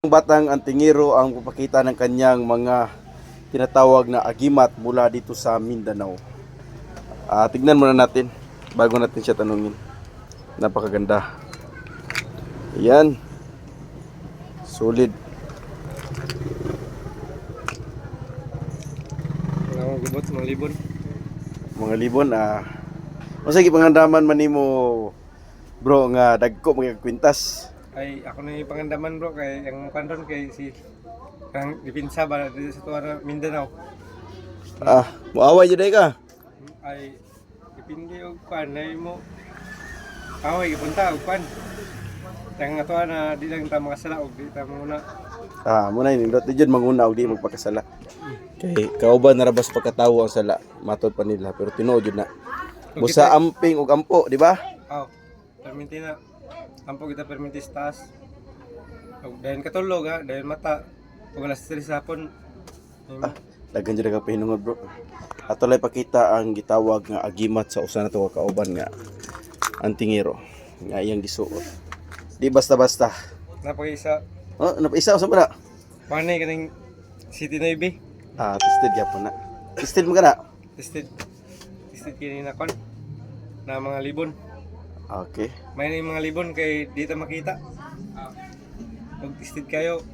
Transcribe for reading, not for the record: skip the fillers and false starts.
Batang Antingero ang papakita ng kanyang mga tinatawag na agimat mula dito sa Mindanao. Tignan muna natin bago natin siya tanungin. Napakaganda. Ayan. Solid. Mga gubot, mga libon. Mga libon, masagi pangandaman man nimo bro nga dagko mga kwintas. Ay, ako na yung pangandaman bro, kay ang kandon kay si kang dipinsa ba dito sa tuwa Mindanao. Muaway jud ka. Ay, dipindi og pan na mo. Away gipunta og pan. Tang ato na di lang ta makasala og di ta muna. Muna nindot di jud manguna og di magpakasala. Kay kauban na rabas pagkatawo ang sala, matod pa nila pero tinuod jud na. Busa amping og ampo, di ba? Perminti na. Ampo kita perminti sa taas. Og dayon katulog dayon mata. Pag alas 3 hapon. Daghan jud ka pahinungod bro. Ato lay pakita ang gitawag nga agimat sa usa na to ka kauban nga Antingero nga iyang gisuot. Di basta-basta. Napag-isa. Napaisa sa ba? Panay kaning City Navy. Tested yapon na. Tested mo ka na? Tested kini na kon na mga libon. Okay. May na yung mga libon kay dito makita. Pag tested kayo,